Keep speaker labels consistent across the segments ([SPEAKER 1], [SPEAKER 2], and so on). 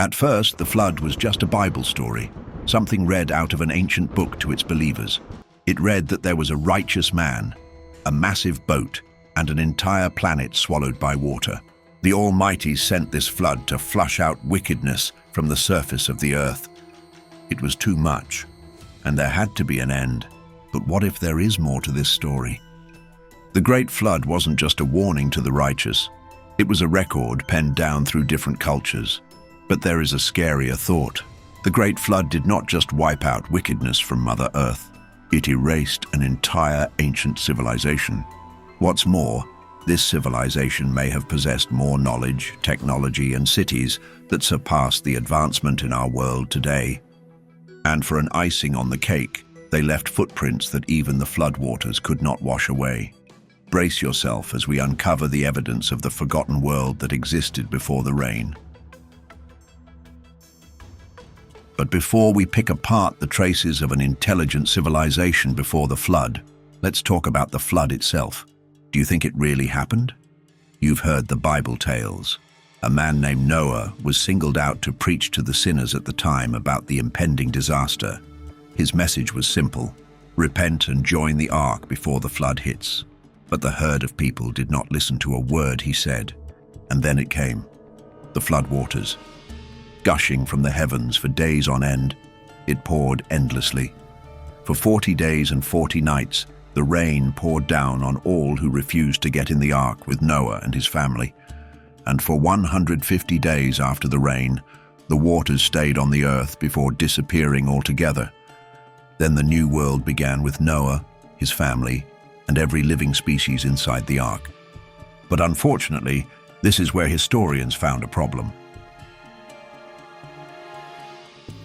[SPEAKER 1] At first, the flood was just a Bible story, something read out of an ancient book to its believers. It read that there was a righteous man, a massive boat, and an entire planet swallowed by water. The Almighty sent this flood to flush out wickedness from the surface of the earth. It was too much, and there had to be an end. But what if there is more to this story? The Great Flood wasn't just a warning to the righteous. It was a record penned down through different cultures. But there is a scarier thought. The Great Flood did not just wipe out wickedness from Mother Earth. It erased an entire ancient civilization. What's more, this civilization may have possessed more knowledge, technology, and cities that surpassed the advancement in our world today. And for an icing on the cake, they left footprints that even the floodwaters could not wash away. Brace yourself as we uncover the evidence of the forgotten world that existed before the rain. But before we pick apart the traces of an intelligent civilization before the flood, let's talk about the flood itself. Do you think it really happened? You've heard the Bible tales. A man named Noah was singled out to preach to the sinners at the time about the impending disaster. His message was simple: repent and join the ark before the flood hits. But the herd of people did not listen to a word he said. And then it came. The flood waters. Gushing from the heavens for days on end, it poured endlessly. For 40 days and 40 nights, the rain poured down on all who refused to get in the ark with Noah and his family. And for 150 days after the rain, the waters stayed on the earth before disappearing altogether. Then the new world began with Noah, his family, and every living species inside the ark. But unfortunately, this is where historians found a problem.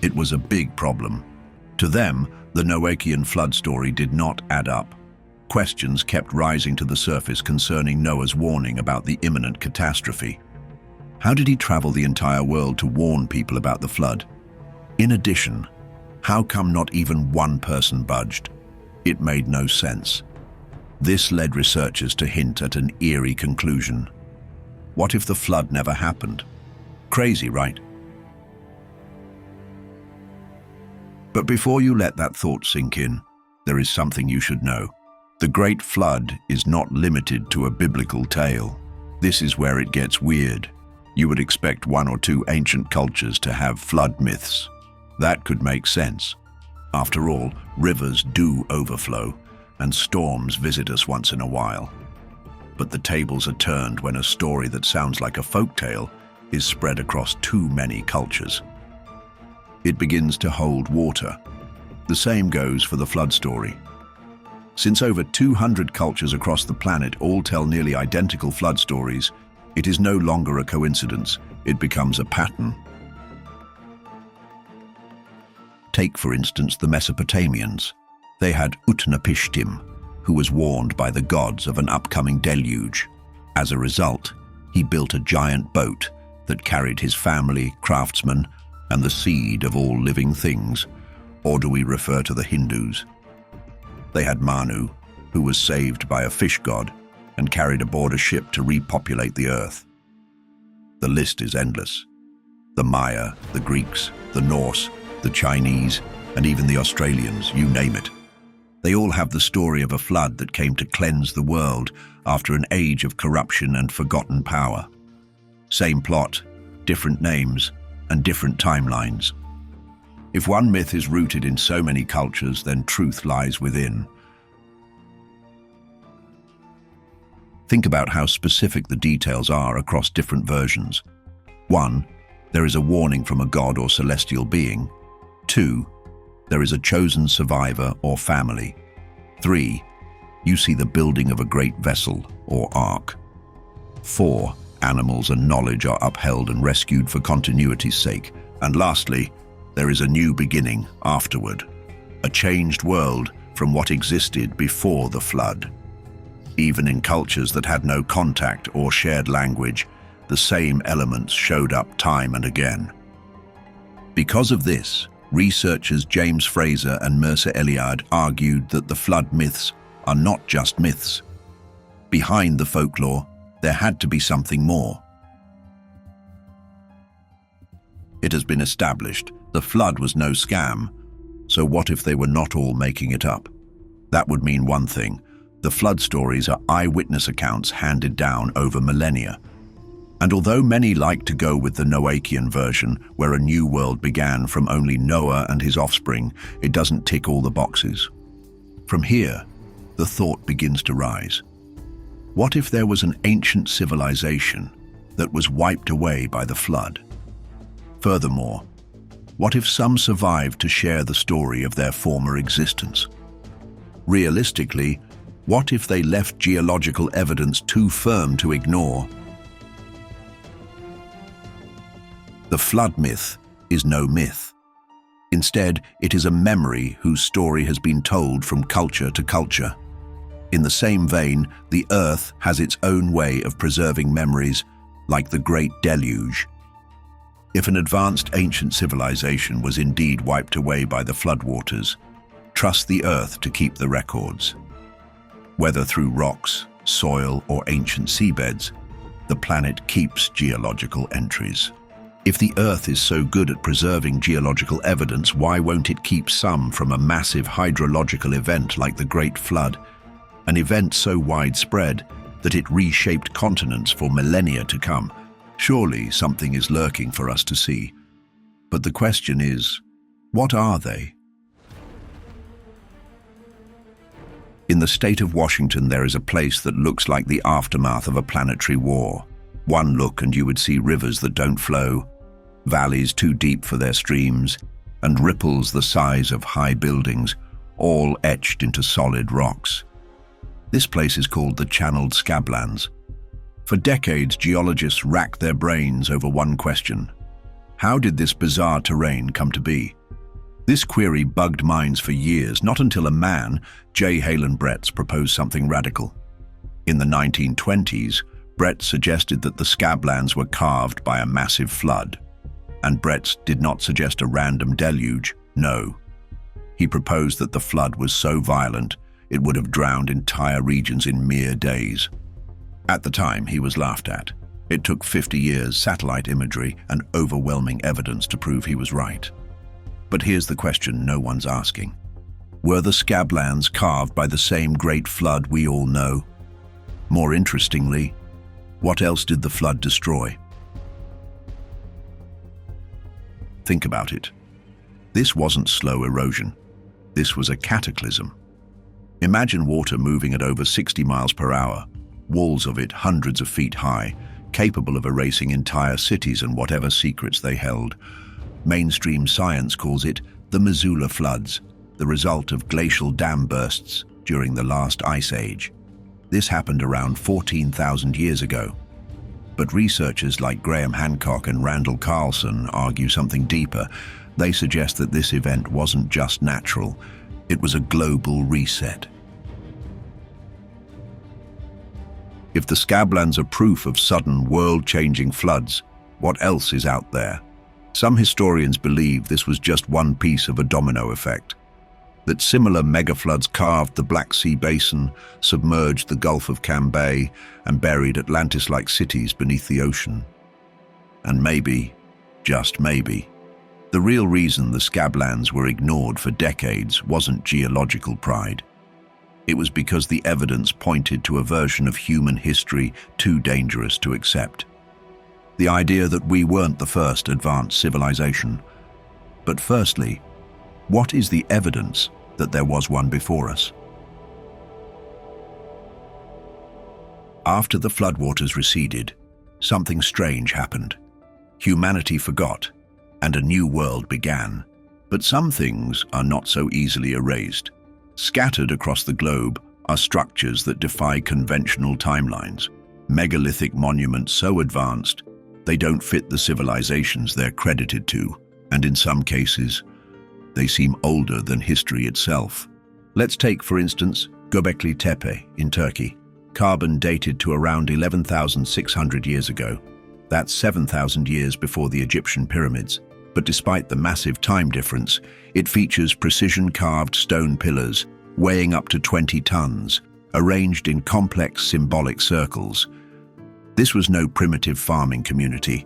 [SPEAKER 1] It was a big problem. To them, the Noachian flood story did not add up. Questions kept rising to the surface concerning Noah's warning about the imminent catastrophe. How did he travel the entire world to warn people about the flood? In addition, how come not even one person budged? It made no sense. This led researchers to hint at an eerie conclusion. What if the flood never happened? Crazy, right? But before you let that thought sink in, there is something you should know. The Great Flood is not limited to a biblical tale. This is where it gets weird. You would expect one or two ancient cultures to have flood myths. That could make sense. After all, rivers do overflow, and storms visit us once in a while. But the tables are turned when a story that sounds like a folktale is spread across too many cultures. It begins to hold water. The same goes for the flood story. Since over 200 cultures across the planet all tell nearly identical flood stories, it is no longer a coincidence. It becomes a pattern. Take, for instance, the Mesopotamians. They had Utnapishtim, who was warned by the gods of an upcoming deluge. As a result, he built a giant boat that carried his family, craftsmen, and the seed of all living things. Or do we refer to the Hindus? They had Manu, who was saved by a fish god and carried aboard a ship to repopulate the earth. The list is endless. The Maya, the Greeks, the Norse, the Chinese, and even the Australians, you name it. They all have the story of a flood that came to cleanse the world after an age of corruption and forgotten power. Same plot, different names, and different timelines. If one myth is rooted in so many cultures, then truth lies within. Think about how specific the details are across different versions. 1. There is a warning from a god or celestial being. 2. There is a chosen survivor or family. 3. You see the building of a great vessel or ark. 4. Animals and knowledge are upheld and rescued for continuity's sake. And lastly, there is a new beginning afterward, a changed world from what existed before the flood. Even in cultures that had no contact or shared language, the same elements showed up time and again. Because of this, researchers James Fraser and Mircea Eliade argued that the flood myths are not just myths. Behind the folklore, there had to be something more. It has been established the flood was no scam. So what if they were not all making it up? That would mean one thing. The flood stories are eyewitness accounts handed down over millennia. And although many like to go with the Noachian version, where a new world began from only Noah and his offspring, it doesn't tick all the boxes. From here, the thought begins to rise. What if there was an ancient civilization that was wiped away by the flood? Furthermore, what if some survived to share the story of their former existence? Realistically, what if they left geological evidence too firm to ignore? The flood myth is no myth. Instead, it is a memory whose story has been told from culture to culture. In the same vein, the Earth has its own way of preserving memories, like the Great Deluge. If an advanced ancient civilization was indeed wiped away by the floodwaters, trust the Earth to keep the records. Whether through rocks, soil, or ancient seabeds, the planet keeps geological entries. If the Earth is so good at preserving geological evidence, why won't it keep some from a massive hydrological event like the Great Flood, an event so widespread that it reshaped continents for millennia to come? Surely something is lurking for us to see. But the question is, what are they? In the state of Washington, there is a place that looks like the aftermath of a planetary war. One look and you would see rivers that don't flow, valleys too deep for their streams, and ripples the size of high buildings, all etched into solid rocks. This place is called the Channeled Scablands. For decades, geologists racked their brains over one question: how did this bizarre terrain come to be? This query bugged minds for years, not until a man, J. Halen Bretz, proposed something radical. In the 1920s, Bretz suggested that the Scablands were carved by a massive flood. And Bretz did not suggest a random deluge, no. He proposed that the flood was so violent, it would have drowned entire regions in mere days. At the time, he was laughed at. It took 50 years, satellite imagery, and overwhelming evidence to prove he was right. But here's the question no one's asking. Were the Scablands carved by the same great flood we all know? More interestingly, what else did the flood destroy? Think about it. This wasn't slow erosion. This was a cataclysm. Imagine water moving at over 60 miles per hour, walls of it hundreds of feet high, capable of erasing entire cities and whatever secrets they held. Mainstream science calls it the Missoula floods, the result of glacial dam bursts during the last ice age. This happened around 14,000 years ago. But researchers like Graham Hancock and Randall Carlson argue something deeper. They suggest that this event wasn't just natural, it was a global reset. If the Scablands are proof of sudden world-changing floods, what else is out there? Some historians believe this was just one piece of a domino effect, that similar megafloods carved the Black Sea Basin, submerged the Gulf of Cambay, and buried Atlantis-like cities beneath the ocean. And maybe, just maybe, the real reason the Scablands were ignored for decades wasn't geological pride. It was because the evidence pointed to a version of human history too dangerous to accept. The idea that we weren't the first advanced civilization. But firstly, what is the evidence that there was one before us? After the floodwaters receded, something strange happened. Humanity forgot, and a new world began. But some things are not so easily erased. Scattered across the globe are structures that defy conventional timelines. Megalithic monuments so advanced, they don't fit the civilizations they're credited to, and in some cases, they seem older than history itself. Let's take, for instance, Göbekli Tepe in Turkey, carbon dated to around 11,600 years ago. That's 7,000 years before the Egyptian pyramids. But despite the massive time difference, it features precision-carved stone pillars weighing up to 20 tons, arranged in complex symbolic circles. This was no primitive farming community.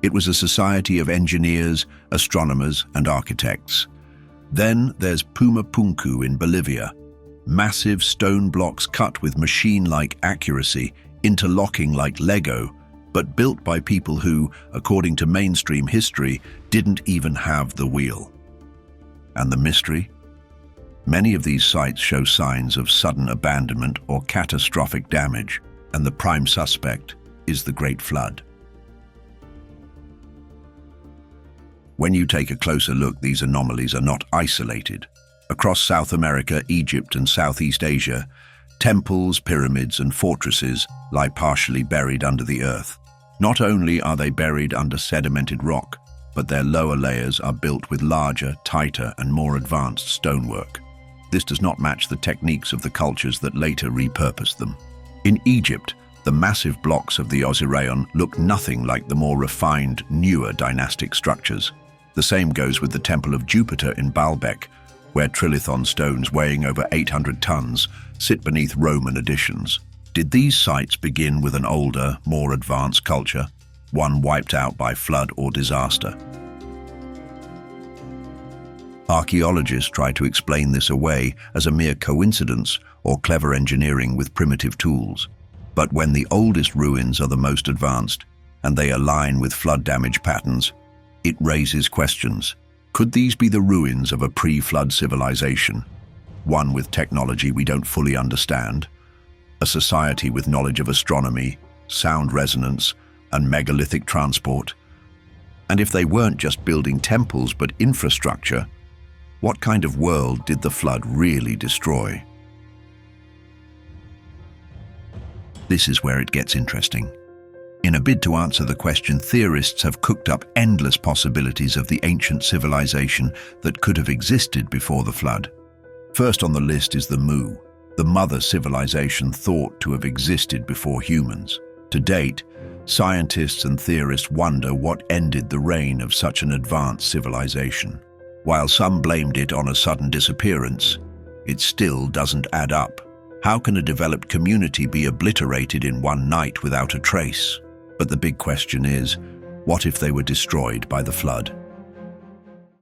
[SPEAKER 1] It was a society of engineers, astronomers, and architects. Then there's Pumapunku in Bolivia. Massive stone blocks cut with machine-like accuracy, interlocking like Lego, but built by people who, according to mainstream history, didn't even have the wheel. And the mystery? Many of these sites show signs of sudden abandonment or catastrophic damage, and the prime suspect is the Great Flood. When you take a closer look, these anomalies are not isolated. Across South America, Egypt, and Southeast Asia, temples, pyramids, and fortresses lie partially buried under the earth. Not only are they buried under sedimented rock, but their lower layers are built with larger, tighter, and more advanced stonework. This does not match the techniques of the cultures that later repurposed them. In Egypt, the massive blocks of the Osirion look nothing like the more refined, newer dynastic structures. The same goes with the Temple of Jupiter in Baalbek, where trilithon stones weighing over 800 tons sit beneath Roman additions. Did these sites begin with an older, more advanced culture, one wiped out by flood or disaster? Archaeologists try to explain this away as a mere coincidence or clever engineering with primitive tools. But when the oldest ruins are the most advanced, and they align with flood damage patterns, it raises questions. Could these be the ruins of a pre-flood civilization? One with technology we don't fully understand? A society with knowledge of astronomy, sound resonance, and megalithic transport? And if they weren't just building temples but infrastructure, what kind of world did the flood really destroy? This is where it gets interesting. In a bid to answer the question, theorists have cooked up endless possibilities of the ancient civilization that could have existed before the flood. First on the list is the Mu, the mother civilization thought to have existed before humans. To date, scientists and theorists wonder what ended the reign of such an advanced civilization. While some blamed it on a sudden disappearance, it still doesn't add up. How can a developed community be obliterated in one night without a trace? But the big question is, what if they were destroyed by the flood?